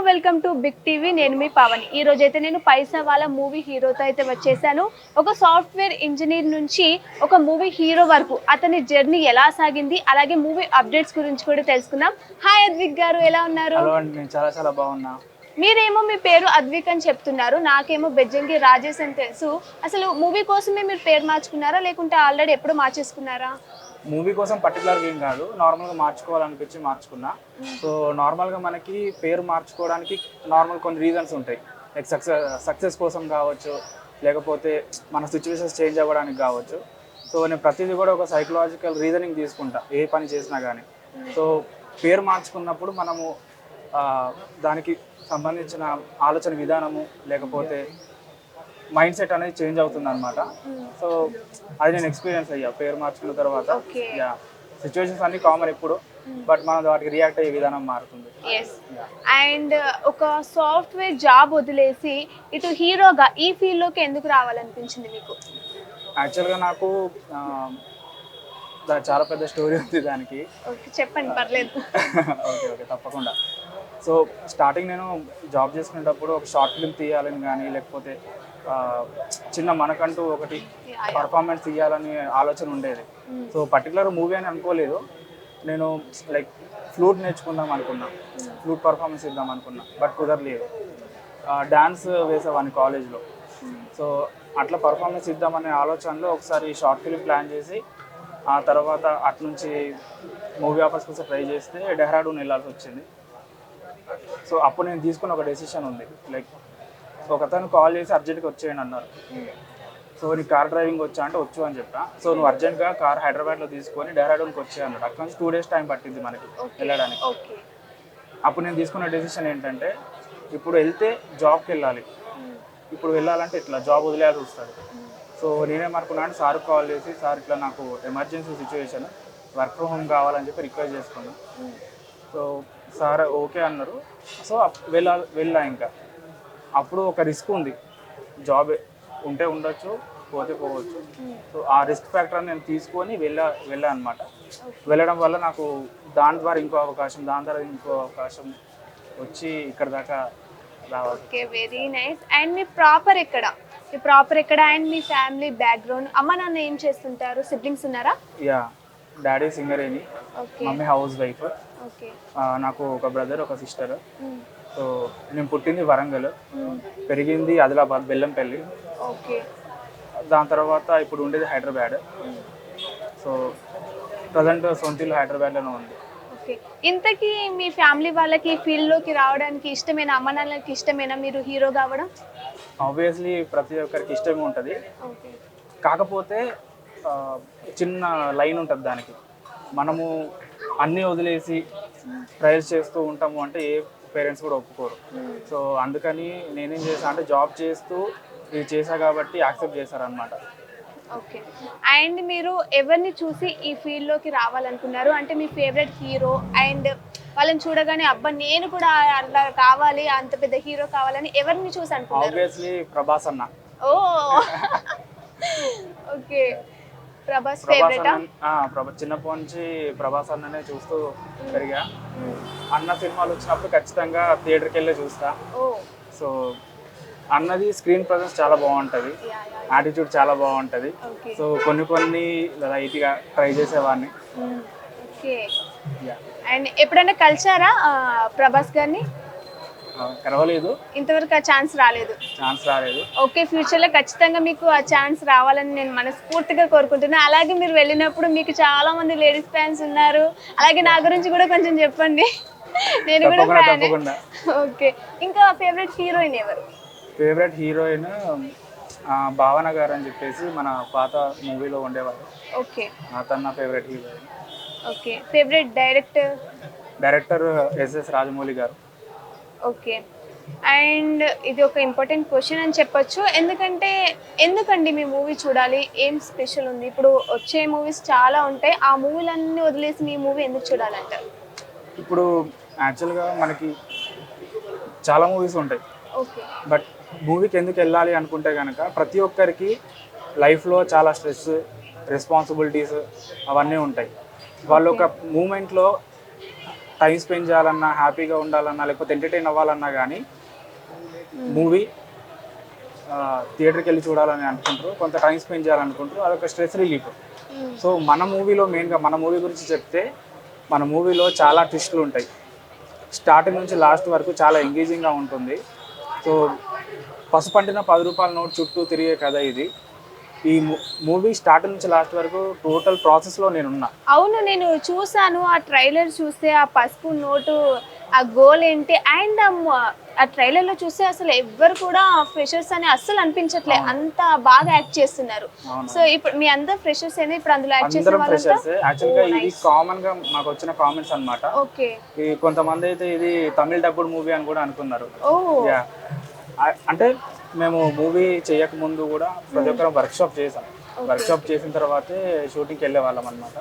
Welcome to big TV. నేను మీ పవన్. ఈ రోజు అయితే నేను పైసా వాలా మూవీ హీరోతో అయితే వచ్చేసాను. ఒక సాఫ్ట్వేర్ ఇంజనీర్ నుంచి ఒక మూవీ హీరో వరకు అతని జర్నీ ఎలా సాగింది, అలాగే మూవీ అప్డేట్స్ గురించి కూడా తెలుసుకుందాం. హాయ్ అద్విక్ గారు, ఎలా ఉన్నారు? హలో అండి, నేను చాలా చాలా బాగున్నా. మీరేమో మీ పేరు అద్విక్ అని చెప్తున్నారు, నాకేమో బెజ్జంగి రాజేష్ అని తెలుసు. అసలు మూవీ కోసమే మీరు పేరు మార్చుకున్నారా, లేకుంటే ఆల్రెడీ ఎప్పుడు మార్చేసుకున్నారా? మూవీ కోసం పర్టికులర్గా ఏం కాదు, నార్మల్గా మార్చుకోవాలనిపించి మార్చుకున్నా. సో నార్మల్గా మనకి పేరు మార్చుకోవడానికి నార్మల్ కొన్ని రీజన్స్ ఉంటాయి. లైక్ సక్సెస్ కోసం కావచ్చు, లేకపోతే మన సిచ్యువేషన్స్ చేంజ్ అవ్వడానికి కావచ్చు. సో నేను ప్రతిదీ కూడా ఒక సైకలాజికల్ రీజనింగ్ తీసుకుంటా ఏ పని చేసినా కానీ. సో పేరు మార్చుకున్నప్పుడు మనము దానికి సంబంధించిన ఆలోచన విధానము లేకపోతే మైండ్ సెట్ అనేది చేంజ్ అవుతుంది అనమాట. సో అది నేను ఎక్స్పీరియన్స్ అయ్యా పేరు మార్చుకున్న తర్వాత. సిచ్యువేషన్స్ అన్ని కామన్ ఇప్పుడు, బట్ మనం వాటికి రియాక్ట్ అయ్యే విధానం మారుతుంది. అండ్ ఒక సాఫ్ట్వేర్ జాబ్ వదిలేసి ఇటు హీరోగా ఈ ఫీల్డ్లోకి ఎందుకు రావాలనిపించింది మీకు? యాక్చువల్గా నాకు చాలా పెద్ద స్టోరీ ఉంది దానికి. చెప్పండి, పర్లేదు. ఓకే తప్పకుండా. సో స్టార్టింగ్ నేను జాబ్ చేసుకునేటప్పుడు ఒక షార్ట్ ఫిల్మ్ తీయాలని కానీ, లేకపోతే చిన్న మనకంటూ ఒకటి పర్ఫార్మెన్స్ తీయాలని ఆలోచన ఉండేది. సో పర్టికులర్ మూవీ అని అనుకోలేదు. నేను లైక్ ఫ్లూట్ నేర్చుకుందాం అనుకున్నా, ఫ్లూట్ పర్ఫార్మెన్స్ ఇద్దాం అనుకున్నా, బట్ కుదరలేదు. డ్యాన్స్ వేసేవాడిని కాలేజ్లో. సో అట్లా పర్ఫార్మెన్స్ ఇద్దామనే ఆలోచనలో ఒకసారి షార్ట్ ఫిల్మ్ ప్లాన్ చేసి, ఆ తర్వాత అటు నుంచి మూవీ ఆఫర్స్ కోసం ట్రై చేస్తే డెహ్రాడూన్ వెళ్ళాల్సి వచ్చింది. సో అప్పుడు నేను తీసుకున్న ఒక డెసిషన్ ఉంది. లైక్ ఒక అతను కాల్ చేసి అర్జెంట్గా వచ్చేయండి అన్నారు. సో నీకు కార్ డ్రైవింగ్ వచ్చా అంటే వచ్చు అని చెప్పా. సో నువ్వు అర్జెంట్గా కార్ హైదరాబాద్లో తీసుకొని డెహ్రాడూన్కి వచ్చే అన్నాడు. అక్కడ నుంచి 2 days టైం పట్టింది మనకి వెళ్ళడానికి. అప్పుడు నేను తీసుకున్న డెసిషన్ ఏంటంటే, ఇప్పుడు వెళ్తే జాబ్కి వెళ్ళాలి, ఇప్పుడు వెళ్ళాలంటే ఇట్లా జాబ్ వదిలేయాల్సి వస్తుంది. సో నేనేమనుకున్నా అంటే సార్కి కాల్ చేసి, సార్ ఇట్లా నాకు emergency situation, work from home కావాలని చెప్పి రిక్వెస్ట్ చేసుకున్నాను. సో సార్ ఓకే అన్నారు. సో వెళ్ళా. ఇంకా అప్పుడు ఒక రిస్క్ ఉంది, జాబ్ ఉంటే ఉండొచ్చు, పోతే పోవచ్చు. సో ఆ రిస్క్ ఫ్యాక్టర్ నేను తీసుకొని వెళ్ళా అనమాట. వెళ్ళడం వల్ల నాకు దాని ద్వారా ఇంకో అవకాశం వచ్చి ఇక్కడ దాకా రావాలి. Okay, very nice. And me proper ఎక్కడ అండ్ మీ ఫ్యామిలీ బ్యాక్గ్రౌండ్, అమ్మ నాన్న ఏం చేస్తుంటారు? సిబ్లింగ్స్ ఉన్నారా? Yeah, daddy Singareni, mummy house wife. నాకు ఒక బ్రదర్, ఒక సిస్టర్. సో నేను పుట్టింది వరంగల్, పెరిగింది ఆదిలాబాద్ బెల్లంపల్లి. దాని తర్వాత ఇప్పుడు ఉండేది హైదరాబాద్. సో ప్రజెంట్ సొంతలు హైదరాబాద్లోనే ఉంది. ఇంతకీ మీ ఫ్యామిలీ వాళ్ళకి ఫీల్డ్లోకి రావడానికి ఇష్టమేనా? అమ్మ నాన్నలకి ఇష్టమేనా మీరు హీరో కావడం? ఆబ్వియస్లీ ప్రతి ఒక్కరికి ఇష్టమే ఉంటుంది. కాకపోతే చిన్న లైన్ ఉంటుంది దానికి. మనము అన్నీ వదిలేసి ట్రయల్స్ చేస్తూ ఉంటాము అంటే ఏ పేరెంట్స్ కూడా ఒప్పుకోరు. సో అందుకని నేనేం చేశాను అంటే, జాబ్ చేస్తూ ఇది చేశా కాబట్టి యాక్సెప్ట్ చేశారనమాట. ఓకే. అండ్ మీరు ఎవరిని చూసి ఈ ఫీల్డ్లోకి రావాలనుకున్నారు? అంటే మీ ఫేవరెట్ హీరో, అండ్ వాళ్ళని చూడగానే అబ్బా నేను కూడా అట్లా కావాలి, అంత పెద్ద హీరో కావాలని ఎవరిని చూసి అనుకున్నారు? ఆబ్వియస్లీ ప్రభాస్ అన్న. ఓ ఓకే, ప్రభాస్ ఫేవరెటా? చిన్నప్పటి నుంచి ప్రభాస్ అన్ననే చూస్తూ పెరిగా. అన్న సినిమాలు వచ్చినప్పుడు ఖచ్చితంగా థియేటర్కి వెళ్ళి చూస్తా. సో అన్నది స్క్రీన్ ప్రజెన్స్ చాలా బాగుంటుంది, యాటిట్యూడ్ చాలా బాగుంటుంది. సో కొన్ని లైట్గా ట్రై చేసేవాడిని. అండ్ ఎప్పుడైనా కలిసారా ప్రభాస్ గారిని? కలవలేదు, ఇంతవరకు ఆ ఛాన్స్ రాలేదు. ఓకే, ఫ్యూచర్లో ఖచ్చితంగా మీకు ఆ ఛాన్స్ రావాలని నేను మనస్ఫూర్తిగా కోరుకుంటున్నాను. అలాగే మీరు వెళ్ళినప్పుడు మీకు చాలా మంది లేడీస్ ఫ్యాన్స్ ఉన్నారు, అలాగే నా గురించి కూడా కొంచెం చెప్పండి, నేను కూడా ఫ్యాన్. ఓకే, ఇంకా ఫేవరెట్ హీరోయిన్ ఎవరు? ఫేవరెట్ హీరోయిన్ భావన గారు అని చెప్పేసి మన పాత మూవీలో ఉండేవారు. ఓకే, అతను favourite heroine. Okay, favourite director SS Rajamouli garu. Okay. And ఇది ఒక ఇంపార్టెంట్ క్వశ్చన్ అని చెప్పొచ్చు, ఎందుకండి మీ మూవీ చూడాలి? ఏం స్పెషల్ ఉంది? ఇప్పుడు వచ్చే మూవీస్ చాలా ఉంటాయి, ఆ మూవీలన్నీ వదిలేసి మీ మూవీ ఎందుకు చూడాలంటారు? ఇప్పుడు యాక్చువల్గా మనకి చాలా మూవీస్ ఉంటాయి. ఓకే, బట్ మూవీకి ఎందుకు వెళ్ళాలి అనుకుంటే కనుక, ప్రతి ఒక్కరికి లైఫ్లో చాలా స్ట్రెస్, రెస్పాన్సిబిలిటీస్ అవన్నీ ఉంటాయి. వాళ్ళు ఒక మూమెంట్లో టైం స్పెండ్ చేయాలన్నా, హ్యాపీగా ఉండాలన్నా, లేకపోతే ఎంటర్టైన్ అవ్వాలన్నా కానీ మూవీ థియేటర్కి వెళ్ళి చూడాలని అనుకుంటారు, కొంత టైం స్పెండ్ చేయాలనుకుంటారు, అదొక స్ట్రెస్ రిలీఫ్. సో మన మూవీలో మెయిన్గా మన మూవీ గురించి చెప్తే, మన మూవీలో చాలా ట్విస్టులు ఉంటాయి. స్టార్టింగ్ నుంచి లాస్ట్ వరకు చాలా ఎంగేజింగ్గా ఉంటుంది. సో పసుపంటిన 10 రూపాయల నోట్ చుట్టూ తిరిగే కథ ఇది. ఈ మూవీ స్టార్టింగ్ నుంచి లాస్ట్ వరకు టోటల్ ప్రాసెస్లో నేనున్నా. అవును, నేను చూసాను ఆ ట్రైలర్ చూస్తే ఆ పసుపు నోటు ఆ గోల్ ఏంటి, అండ్ ఆ ట్రైలర్ లో చూస్తే అసలు ఎవ్వరు కూడా ఫ్రెషర్స్ అని అస్సలు అనిపించట్లే, అంత బాగా యాక్ట్ చేస్తున్నారు. సో ఇప్పుడు మీ అందరు ఫ్రెషర్స్ అయినా ఇప్పుడు అందులో యాక్ట్ చేసిన వాళ్ళంతా యాక్చువల్గా ఇది కామన్ గా మాకు వచ్చిన కామెంట్స్ అన్నమాట. ఓకే, కొంతమంది అయితే ఇది తమిళ డబ్బుడ్ మూవీ అని కూడా అనుకున్నారు. ఓ అంటే మేము మూవీ చేయక ముందు కూడా ప్రతి ఒక్కరు వర్క్షాప్ చేసాం. వర్క్షాప్ చేసిన తర్వాతే షూటింగ్కి వెళ్ళే వాళ్ళం అనమాట.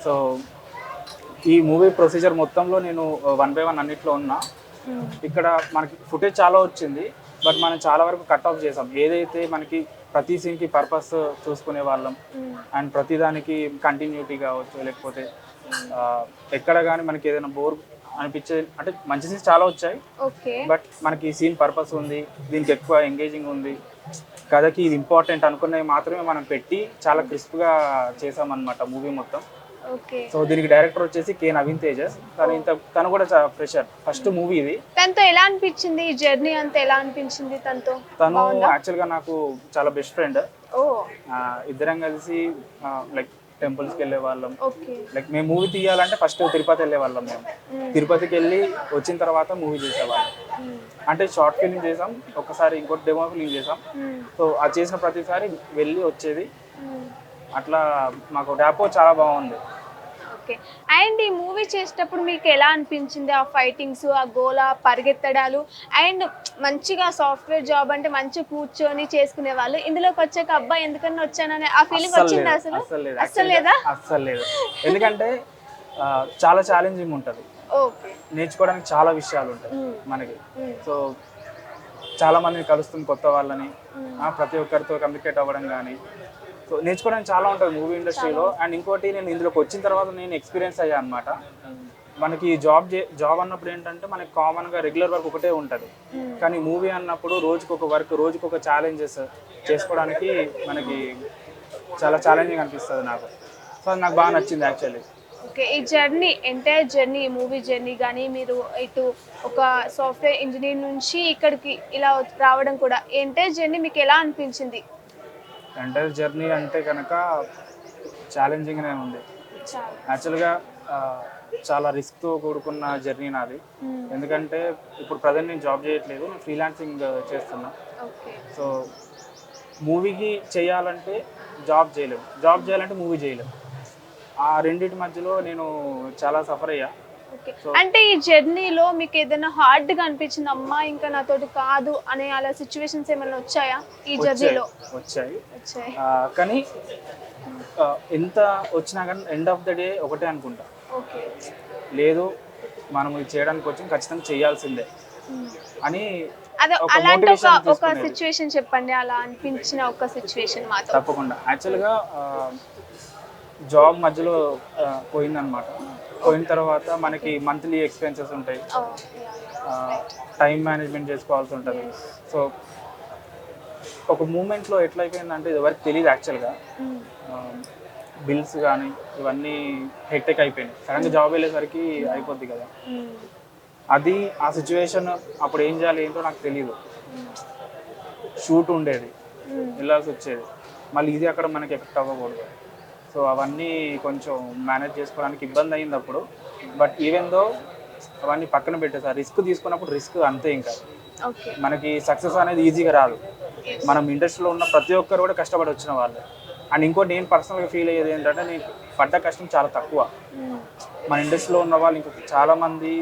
సో ఈ మూవీ ప్రొసీజర్ మొత్తంలో నేను 1 by 1 అన్నిట్లో ఉన్నా. ఇక్కడ మనకి ఫుటేజ్ చాలా వచ్చింది, బట్ మనం చాలా వరకు కట్ ఆఫ్ చేసాం. ఏదైతే మనకి ప్రతి సీన్కి పర్పస్ చూసుకునే వాళ్ళం, అండ్ ప్రతి దానికి కంటిన్యూటీ కావచ్చు, లేకపోతే ఎక్కడ కానీ మనకి ఏదైనా బోర్ అనిపించే, అంటే మంచి సీన్స్ చాలా వచ్చాయి, బట్ మనకి సీన్ పర్పస్ ఉంది, దీనికి ఎక్కువ ఎంగేజింగ్ ఉంది, కథకి ఇది ఇంపార్టెంట్ అనుకున్నవి మాత్రమే మనం పెట్టి చాలా క్రిస్ప్గా చేసామన్నమాట మూవీ మొత్తం. సో దీనికి డైరెక్టర్ వచ్చేసి కే నవీన్ తేజస్. తను కూడా ఫ్రెషర్, ఫస్ట్ మూవీ ఇది. తనతో ఎలా అనిపించింది ఈ జర్నీ అంతా, ఎలా అనిపించింది తనతో? తను యాక్చువల్గా నాకు చాలా బెస్ట్ ఫ్రెండ్. ఇద్దరం కలిసి లైక్ టెంపుల్స్కి వెళ్ళే వాళ్ళం. లైక్ మేము మూవీ తీయాలంటే ఫస్ట్ తిరుపతి వెళ్ళే వాళ్ళం. మేము తిరుపతికి వెళ్ళి వచ్చిన తర్వాత మూవీ చేసేవాళ్ళం. అంటే షార్ట్ ఫిల్మ్ చేసాం ఒకసారి, ఇంకోటి డెమో ఫిల్మ్ చేసాం. సో అది చేసిన ప్రతిసారి వెళ్ళి వచ్చేది, అట్లా మాకు ర్యాపో చాలా బాగుంది. ఓకే, అండ్ ఈ మూవీ చేసేటప్పుడు మీకు ఎలా అనిపించింది? ఆ ఫైటింగ్స్, ఆ గోలా పరిగెత్తడాలు, అండ్ మంచిగా సాఫ్ట్వేర్ జాబ్ అంటే మంచిగా కూర్చొని చేసుకునే వాళ్ళు, ఇందులోకి వచ్చాక అబ్బాయి ఎందుకన్నా వచ్చానని ఆ ఫీలింగ్ వచ్చింది? అసలు లేదా? అస్సలు లేదు. ఎందుకంటే చాలా ఛాలెంజింగ్ ఉంటుంది, నేర్చుకోవడానికి చాలా విషయాలు ఉంటాయి మనకి. సో చాలా మందిని కలుస్తుంది, కొత్త వాళ్ళని, ప్రతి ఒక్కరితో కమ్యూనికేట్ అవ్వడం కానీ, సో నేర్చుకోవడానికి చాలా ఉంటుంది మూవీ ఇండస్ట్రీలో. అండ్ ఇంకోటి, నేను ఇందులోకి వచ్చిన తర్వాత నేను ఎక్స్పీరియన్స్ అయ్యా అనమాట. మనకి జాబ్ అన్నప్పుడు ఏంటంటే మనకి కామన్గా రెగ్యులర్ వర్క్ ఒకటే ఉంటుంది, కానీ మూవీ అన్నప్పుడు రోజుకొక వర్క్, రోజుకొక ఛాలెంజెస్ చేసుకోవడానికి మనకి చాలా ఛాలెంజింగ్ అనిపిస్తుంది నాకు. సో అది నాకు బాగా నచ్చింది యాక్చువల్లీ. ఓకే, ఈ journey, entire journey, movie journey కానీ, మీరు ఇటు ఒక సాఫ్ట్వేర్ ఇంజనీర్ నుంచి ఇక్కడికి ఇలా రావడం కూడా, ఎంటైర్ జర్నీ మీకు ఎలా అనిపించింది? ఎంటైర్ జర్నీ అంటే కనుక ఛాలెంజింగ్నే ఉంది. యాక్చువల్గా చాలా రిస్క్తో కూడుకున్న జర్నీ నాది. ఎందుకంటే ఇప్పుడు ప్రజెంట్ నేను జాబ్ చేయట్లేదు, నేను ఫ్రీలాన్సింగ్ చేస్తున్నా. సో మూవీకి చేయాలంటే జాబ్ చేయలేము, జాబ్ చేయాలంటే మూవీ చేయలేము. ఆ రెండింటి మధ్యలో నేను చాలా సఫర్ అయ్యా. అంటే ఈ జర్నీలో మీకు ఏదైనా హార్డ్గా అనిపించింది, అమ్మా ఇంకా నాతోటి కాదు అనే అలా సిచ్యువేషన్స్ ఏమైనా వచ్చాయా ఈ జర్నీలో? వచ్చాయి, కానీ ఎంత వచ్చినా కానీ ఎండ్ ఆఫ్ ద డే ఒకటే అనుకుంటా, లేదు మనం ఇది చేయడానికి వచ్చి ఖచ్చితంగా చేయాల్సిందే అని. అదే అలాంటి ఒక సిచ్యువేషన్ చెప్పండి, అలా అనిపించిన ఒక సిచ్యువేషన్ మాతో. తప్పకుండా. యాక్చువల్గా జాబ్ మధ్యలో పోయిందనమాట. పోయిన తర్వాత మనకి మంత్లీ ఎక్స్పెన్సెస్ ఉంటాయి, టైం మేనేజ్మెంట్ చేసుకోవాల్సి ఉంటుంది. సో ఒక మూమెంట్లో ఎట్లయిపోయిందంటే ఇది ఎవరికి తెలియదు యాక్చువల్గా, బిల్స్ కానీ ఇవన్నీ హెక్టిక్ అయిపోయినాయి. సడన్గా జాబ్ వెళ్ళేసరికి అయిపోద్ది కదా, అది ఆ సిచ్యువేషన్. అప్పుడు ఏం చేయాలి ఏంటో నాకు తెలియదు. షూట్ ఉండేది, వెళ్ళాల్సి వచ్చేది, మళ్ళీ ఇది అక్కడ మనకి ఎఫెక్ట్ అవ్వకూడదు. సో అవన్నీ కొంచెం మేనేజ్ చేసుకోవడానికి ఇబ్బంది అయింది అప్పుడు. బట్ ఈవెన్ దో అవన్నీ పక్కన పెట్టేసారు. రిస్క్ తీసుకున్నప్పుడు రిస్క్ అంతే, ఇంకా మనకి సక్సెస్ అనేది ఈజీగా రాదు. మనం ఇండస్ట్రీలో ఉన్న ప్రతి ఒక్కరు కూడా కష్టపడి వచ్చిన వాళ్ళు. అండ్ ఇంకోటి నేను పర్సనల్గా ఫీల్ అయ్యేది ఏంటంటే, నేను పడ్డ కష్టం చాలా తక్కువ. మన ఇండస్ట్రీలో ఉన్న వాళ్ళు ఇంకొక చాలామంది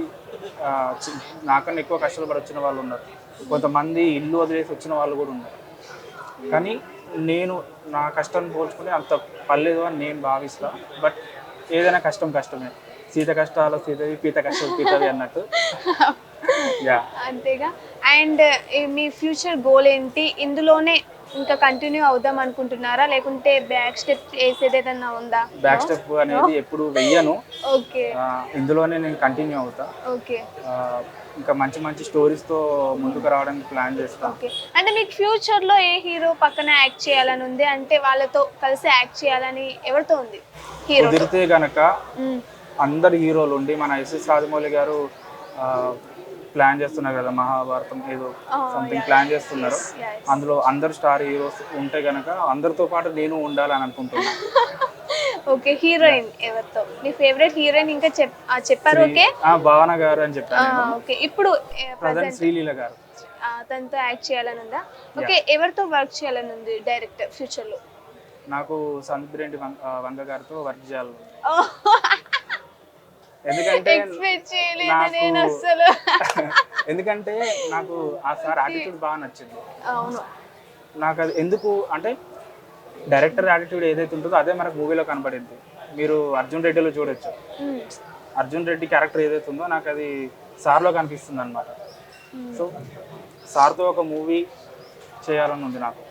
నాకన్నా ఎక్కువ కష్టపడి వచ్చిన వాళ్ళు ఉన్నారు. కొంతమంది ఇల్లు వదిలేసి వచ్చిన వాళ్ళు కూడా ఉన్నారు. కానీ నేను నా కష్టాన్ని పోల్చుకుంటే అంత పర్లేదు అని నేను భావిస్తా. బట్ ఏదైనా కష్టం కష్టమే, సీత కష్టాలు సీతవి, పీత కష్టాలు పీతవి అన్నట్టు. అంతేగా. అండ్ మీ ఫ్యూచర్ గోల్ ఏంటి? ఇందులోనే ఇంకా కంటిన్యూ అవుదాం అనుకుంటున్నారా, లేకుంటే బ్యాక్ స్టెప్ వేసేది ఏదన్నా ఉందా? బ్యాక్ స్టెప్ అనేది ఎప్పుడు వెయ్యను. ఓకే, ఇందులోనే నేను కంటిన్యూ అవుతా. ఓకే, ఇంకా మంచి మంచి స్టోరీస్తో ముందుకు రావడానికి ప్లాన్ చేస్తాను. ఓకే. అంటే మీకు ఫ్యూచర్లో ఏ హీరో పక్కన యాక్ట్ చేయాలని ఉంది, అంటే వాళ్ళతో కలిసి యాక్ట్ చేయాలని ఎవరితో ఉంది హీరో? కుదిరితే గనక అందరు హీరోలు ఉండి మన ఎస్ఎస్ రాజమౌళి గారు ప్లాన్ చేస్తున్నారు కదా, మహాభారతం ఏదో సంథింగ్ ప్లాన్ చేస్తున్నారు. అందులో అందరు స్టార్ హీరోస్ ఉంటే గనక అందరితో పాటు నేను ఉండాలని అనుకుంటున్నాను. ఓకే, హీరోయిన్ ఎవరితో? మీ ఫేవరెట్ హీరోయిన్ ఇంకా చెప్పారు? ఓకే, భావన గారు అని చెప్పాను. ఓకే, ఇప్పుడు ప్రజెంట్ శ్రీలీల గారు, తనతో యాక్ట్ చేయాలని ఉందా? ఓకే, ఎవరితో వర్క్ చేయాలని ఉంది డైరెక్టర్ ఫ్యూచర్ లో? నాకు సందీప్ రెడ్డి వంగ గారితో వర్క్ చేయాలి. ఎందుకంటే ఎందుకంటే నాకు ఆ సార్ యాటిట్యూడ్ బాగా నచ్చింది. నాకు అది ఎందుకు అంటే డైరెక్టర్ యాటిట్యూడ్ ఏదైతే ఉంటుందో అదే మనకు మూవీలో కనబడింది. మీరు అర్జున్ రెడ్డిలో చూడొచ్చు, అర్జున్ రెడ్డి క్యారెక్టర్ ఏదైతే ఉందో నాకు అది సార్లో కనిపిస్తుంది అనమాట. సో సార్తో ఒక మూవీ చేయాలని ఉంది నాకు.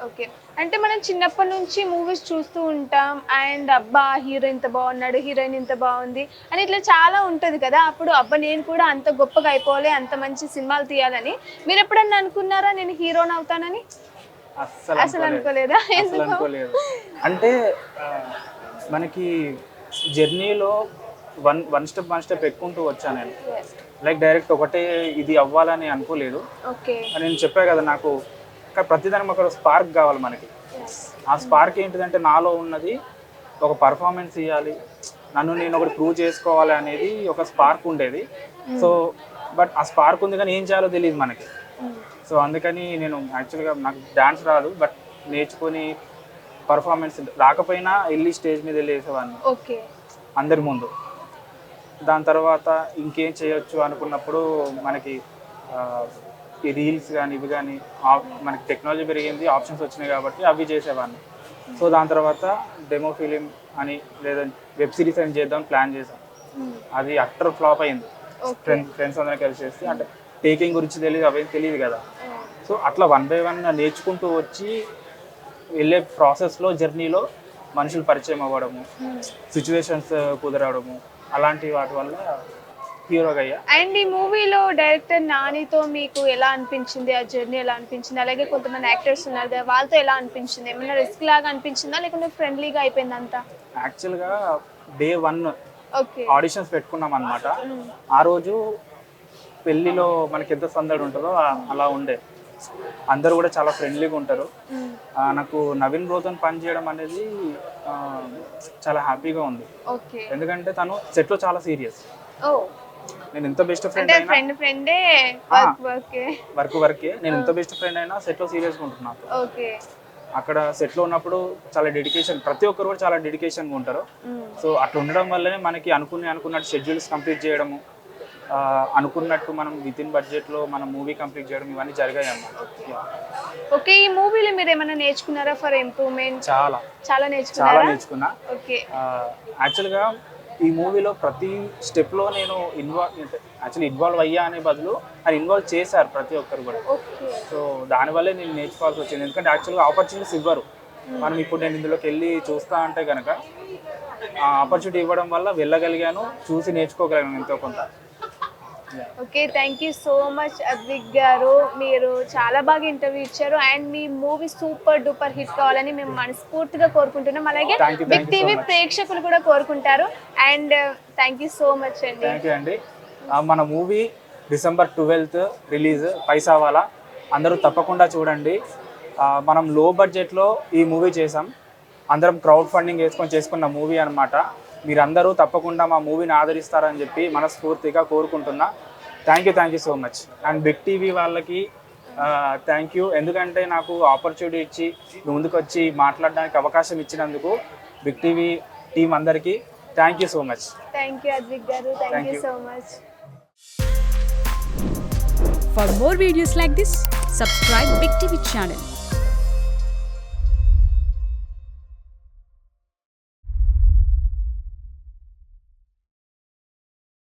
ఓకే, అంటే మనం చిన్నప్పటి నుంచి మూవీస్ చూస్తూ ఉంటాం, అండ్ అబ్బా హీరో ఇంత బాగున్నాడు, హీరోయిన్ ఇంత బాగుంది అని ఇట్లా చాలా ఉంటుంది కదా. అప్పుడు అబ్బా నేను కూడా అంత గొప్పగా అయిపోవాలి, అంత మంచి సినిమాలు తీయాలని మీరు ఎప్పుడన్నా అనుకున్నారా నేను హీరోని అవుతానని? అసలు అనుకోలేదా? అనుకోలేదు. అంటే మనకి జర్నీలో వన్ స్టెప్ ఎక్కుంటూ వచ్చాను నేను. లైక్ డైరెక్ట్ ఒకటే ఇది అవ్వాలని అనుకోలేదు. నేను చెప్పా కదా, నాకు ప్రతిదానికి ఒక స్పార్క్ కావాలి మనకి. ఆ స్పార్క్ ఏంటిదంటే నాలో ఉన్నది ఒక పర్ఫార్మెన్స్ ఇవ్వాలి, నన్ను నేను ఒకటి ప్రూవ్ చేసుకోవాలి అనేది ఒక స్పార్క్ ఉండేది. సో బట్ ఆ స్పార్క్ ఉంది కానీ ఏం చేయాలో తెలియదు మనకి. సో అందుకని నేను యాక్చువల్గా నాకు డాన్స్ రాదు, బట్ నేర్చుకొని పర్ఫార్మెన్స్ రాకపోయినా వెళ్ళి స్టేజ్ మీద వెళ్ళి వేసేవాడిని అందరి ముందు. దాని తర్వాత ఇంకేం చేయొచ్చు అనుకున్నప్పుడు మనకి ఈ రీల్స్ కానీ ఇవి కానీ మనకి టెక్నాలజీ పెరిగింది, ఆప్షన్స్ వచ్చినాయి కాబట్టి అవి చేసేవాడిని. సో దాని తర్వాత డెమో ఫిలిం అని లేదా వెబ్ సిరీస్ అని చేద్దాం ప్లాన్ చేసాం. అది అట్టర్ ఫ్లాప్ అయింది. ఫ్రెండ్స్ అందరం కలిసి చేస్తే అంటే టేకింగ్ గురించి తెలియదు, అవేం తెలియదు కదా. సో అట్లా 1 by 1 నేర్చుకుంటూ వచ్చి వెళ్ళే ప్రాసెస్లో జర్నీలో మనుషులు పరిచయం అవ్వడము, సిచ్యువేషన్స్ కుదరడము, అలాంటి వాటి వల్ల హీరోగా అయ్యా. అండ్ ఈ మూవీలో డైరెక్టర్ నానితో మీకు ఎలా అనిపించింది, ఆ జర్నీ ఎలా అనిపించింది? అలాగే కొంతమంది యాక్టర్స్ ఉన్నారు కదా, వాళ్ళతో ఎలా అనిపించింది? ఏమైనా రిస్క్ లాగా అనిపించిందా లేకుంటే ఫ్రెండ్లీగా అయిపోయింది అంతా? యాక్చువల్గా Day 1 ఆడిషన్స్ పెట్టుకున్నాం అనమాట. ఆ రోజు పెళ్ళిలో మనకి ఎంత సందడి ఉంటుందో అలా ఉండే. అందరూ కూడా చాలా ఫ్రెండ్లీగా ఉంటారు. నాకు నవీన్ బ్రోతో పని చేయడం అనేది చాలా హ్యాపీగా ఉంది. ఎందుకంటే తను సెట్లో చాలా సీరియస్. నేను ఎంత బెస్ట్ ఫ్రెండ్ అయినా వర్కే నేను ఎంత బెస్ట్ ఫ్రెండ్ అయినా సెట్లో సీరియస్గా ఉంటున్నాను. అక్కడ సెట్లో ఉన్నప్పుడు చాలా డెడికేషన్, ప్రతి ఒక్కరు కూడా చాలా డెడికేషన్గా ఉంటారు. సో అట్లా ఉండడం వల్లనే మనకి అనుకున్నట్టు షెడ్యూల్స్ కంప్లీట్ చేయడము, అనుకున్నట్టు మనం విత్ ఇన్ బడ్జెట్లో మనం మూవీ కంప్లీట్ చేయడం ఇవన్నీ జరిగాయి అన్నమాట. ఓకే, ఈ మూవీలో మీరు ఏమైనా నేర్చుకున్నారా ఫర్ ఇంప్రూవ్మెంట్? చాలా నేర్చుకున్నా. యాక్చువల్గా ఈ మూవీలో ప్రతి స్టెప్లో నేను ఇన్వాల్వ్ అయ్యా అనే బదులు అది ఇన్వాల్వ్ చేశారు ప్రతి ఒక్కరు కూడా. సో దానివల్లే నేను నేర్చుకోవాల్సి వచ్చింది. ఎందుకంటే యాక్చువల్గా ఆపర్చునిటీస్ ఇవ్వరు. మనం ఇప్పుడు నేను ఇందులోకి వెళ్ళి చూస్తా అంటే కనుక ఆపర్చునిటీ ఇవ్వడం వల్ల వెళ్ళగలిగాను, చూసి నేర్చుకోగలిగాను ఎంతో కొంత. Okay, thank you so much Advik గారు, మీరు చాలా బాగా ఇంటర్వ్యూ ఇచ్చారు. And me movie super duper hit కావాలని మేము మనస్ఫూర్తిగా కోరుకుంటున్నాం. అలాగే బిగ్ టీవీ ప్రేక్షకులు కూడా కోరుకుంటారు. And thank you so much అండి. థ్యాంక్ యూ అండి. మన మూవీ December 12th రిలీజ్, పైసావాలా. అందరూ తప్పకుండా చూడండి. మనం లో బడ్జెట్లో ఈ మూవీ చేసాం, అందరం క్రౌడ్ ఫండింగ్ చేసుకున్న మూవీ అనమాట. మీరందరూ తప్పకుండా మా మూవీని ఆదరిస్తారని చెప్పి మనస్ఫూర్తిగా కోరుకుంటున్నా. Thank you so much. And big TV వాళ్ళకి థ్యాంక్ యూ, ఎందుకంటే నాకు ఆపర్చునిటీ ఇచ్చి ముందుకు వచ్చి మాట్లాడడానికి అవకాశం ఇచ్చినందుకు బిగ్ టీవీ టీం అందరికీ thank you so much. Thank you Advik గారు, thank you so much. For more videos like this, subscribe Big TV channel.